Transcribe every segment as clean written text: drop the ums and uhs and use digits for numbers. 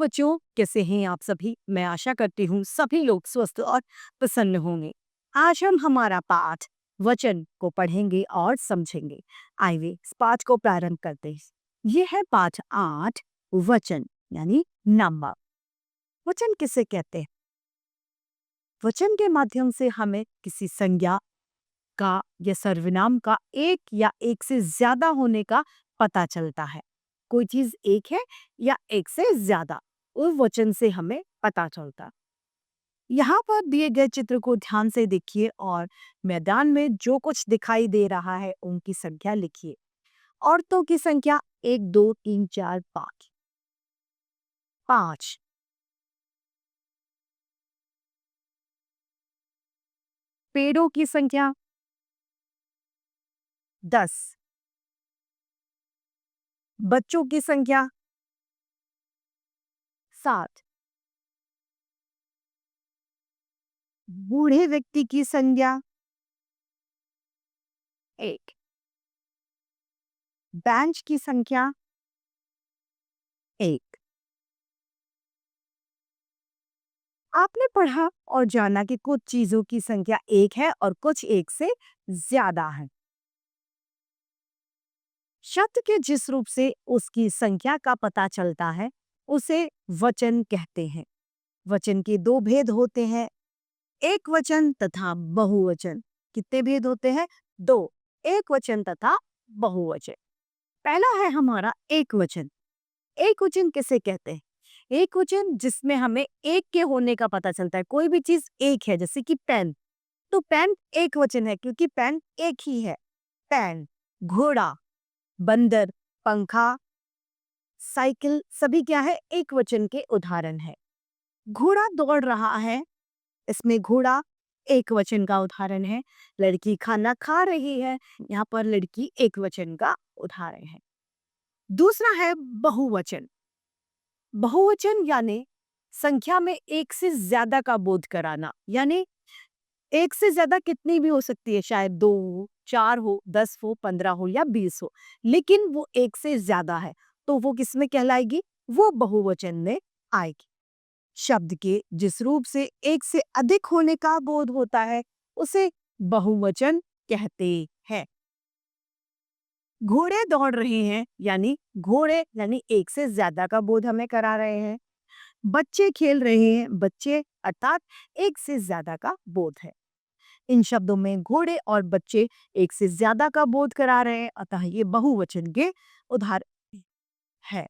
बच्चों, कैसे हैं आप सभी? मैं आशा करती हूँ सभी लोग स्वस्थ और प्रसन्न होंगे। आज हम हमारा पाठ वचन को पढ़ेंगे और समझेंगे। आइए इस पाठ को प्रारंभ करते हैं। ये है पाठ 8, वचन यानी नंबर। वचन किसे कहते हैं? वचन के माध्यम से हमें किसी संज्ञा का या सर्वनाम का एक या एक से ज्यादा होने का पता चलता है। कोई चीज एक है या एक से ज्यादा, उस वचन से हमें पता चलता। यहाँ पर दिए गए चित्र को ध्यान से देखिए और मैदान में जो कुछ दिखाई दे रहा है उनकी संख्या लिखिए। औरतों की संख्या 1 2 3 4 5 5। पेड़ों की संख्या 10। बच्चों की संख्या 7। बूढ़े व्यक्ति की संख्या 1। बेंच की संख्या 1। आपने पढ़ा और जाना कि कुछ चीजों की संख्या एक है और कुछ एक से ज्यादा है। शब्द के जिस रूप से उसकी संख्या का पता चलता है उसे वचन कहते हैं। वचन के दो भेद होते हैं, एक वचन तथा बहुवचन। कितने भेद होते हैं? 2, एक वचन तथा बहुवचन। पहला है हमारा एक वचन। एक वचन किसे कहते हैं? एक वचन जिसमें हमें एक के होने का पता चलता है। कोई भी चीज एक है, जैसे कि पेन, तो पेन एक वचन है क्योंकि पेन एक ही है। पेन, घोड़ा, बंदर, पंखा, साइकिल सभी क्या है? एक वचन के उदाहरण है। घोड़ा दौड़ रहा है, इसमें घोड़ा एक वचन का उदाहरण है। लड़की खाना खा रही है, यहाँ पर लड़की एक वचन का उदाहरण है। दूसरा है बहुवचन। बहुवचन यानी संख्या में एक से ज्यादा का बोध कराना, यानी एक से ज्यादा कितनी भी हो सकती है, शायद 2 हो, 4 हो, 10 हो, 15 हो या 20 हो, लेकिन वो एक से ज्यादा है तो वो किस में कहलाएगी? वो बहुवचन में आएगी। शब्द के जिस रूप से एक से अधिक होने का बोध होता है उसे बहुवचन कहते हैं। घोड़े दौड़ रहे हैं, यानी घोड़े यानी एक से ज्यादा का बोध हमें करा रहे हैं। बच्चे खेल रहे हैं, बच्चे अर्थात एक से ज्यादा का बोध है। इन शब्दों में घोड़े और बच्चे एक से ज्यादा का बोध करा रहे हैं, अतः ये बहुवचन के उदाहरण है।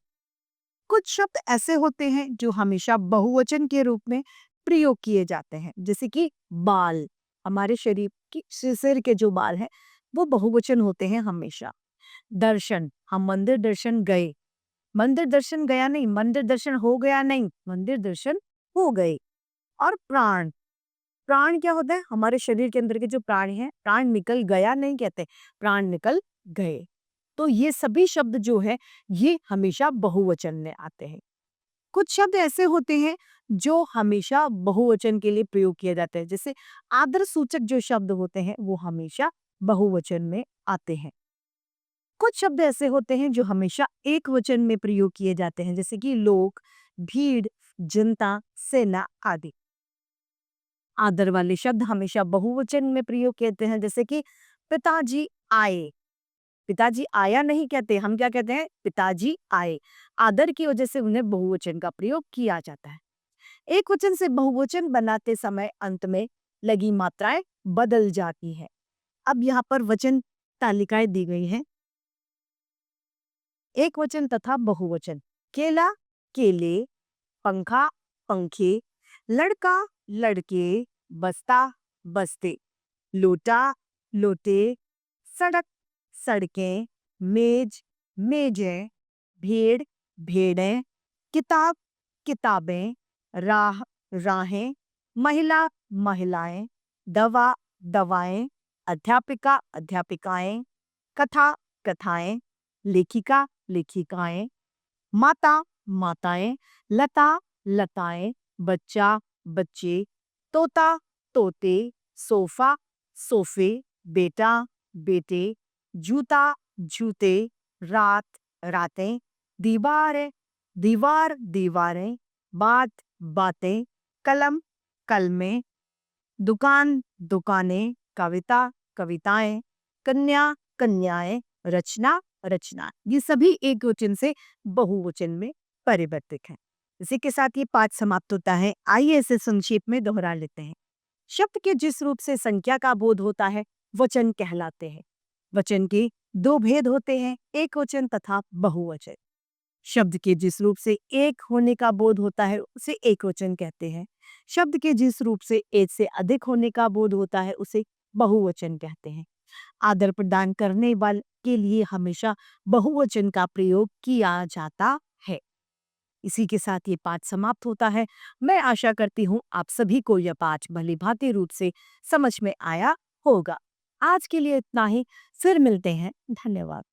कुछ शब्द ऐसे होते हैं जो हमेशा बहुवचन के रूप में प्रयोग किए जाते हैं, जैसे कि बाल। हमारे शरीर की सिर के जो बाल हैं वो बहुवचन होते हैं हमेशा। दर्शन, हम मंदिर दर्शन गए। मंदिर दर्शन गया नहीं, मंदिर दर्शन हो गया नहीं, मंदिर दर्शन हो गए। और प्राण, प्राण क्या होता है? हमारे शरीर के अंदर के जो प्राण हैं, प्राण निकल गया नहीं कहते, प्राण निकल गए। तो ये सभी शब्द जो है ये हमेशा बहुवचन में आते हैं। कुछ शब्द ऐसे होते हैं जो हमेशा बहुवचन के लिए प्रयोग किए जाते हैं, जैसे आदर सूचक जो शब्द होते हैं वो हमेशा बहुवचन में आते हैं। कुछ शब्द ऐसे होते हैं जो हमेशा एक वचन में प्रयोग किए जाते हैं, जैसे कि लोग, भीड़, जनता, सेना आदि। आदर वाले शब्द हमेशा बहुवचन में प्रयोग कहते हैं, जैसे कि पिताजी आए। पिताजी आया नहीं कहते, हम क्या कहते हैं? पिताजी आए। आदर की वजह से उन्हें बहुवचन का प्रयोग किया जाता है। एक वचन से बहुवचन बनाते समय अंत में लगी मात्राएं बदल जाती है। अब यहाँ पर वचन तालिकाएं दी गई हैं। एक वचन तथा बहुवचन। केला, केले, पंखा, पंखे, लड़का, लड़के, बस्ता, बस्ते, लोटा, लोटे, सड़क, सड़कें, मेज, मेजें, भेड़, भेड़ें, किताब, किताबें, राह, राहें, महिला, महिलाएं, दवा, दवाएं, अध्यापिका, अध्यापिकाएं, कथा, कथाएं, लेखिका, लेखिकाएं, माता, माताएं, लता, लताएं, बच्चा, बच्चे, तोता, तोते, सोफा, सोफे, बेटा, बेटे, जूता, जूते, रात, रातें, दीवार, दीवार, दीवारें, बात, बातें, कलम, कलमें, दुकान, दुकानें, कविता, कविताएं, कन्या, कन्याएं, रचना, रचना। ये सभी एक वचन से बहुवचन में परिवर्तित हैं। इसी के साथ ये पाठ समाप्त होता है। आइए इसे संक्षेप में दोहरा लेते हैं। शब्द के जिस रूप से संख्या का बोध होता है, वचन कहलाते हैं। वचन के दो भेद होते हैं, एक वचन तथा बहुवचन। शब्द के जिस रूप से एक होने का बोध होता है, उसे एक वचन कहते हैं। शब्द के जिस रूप से एक से अधिक होने का बोध होता है, उसे बहुवचन कहते हैं। आदर प्रदान करने वाले के लिए हमेशा बहुवचन का प्रयोग किया जाता है। इसी के साथ ये पाठ समाप्त होता है। मैं आशा करती हूँ आप सभी को यह पाठ भलीभांति रूप से समझ में आया होगा। आज के लिए इतना ही। फिर मिलते हैं। धन्यवाद।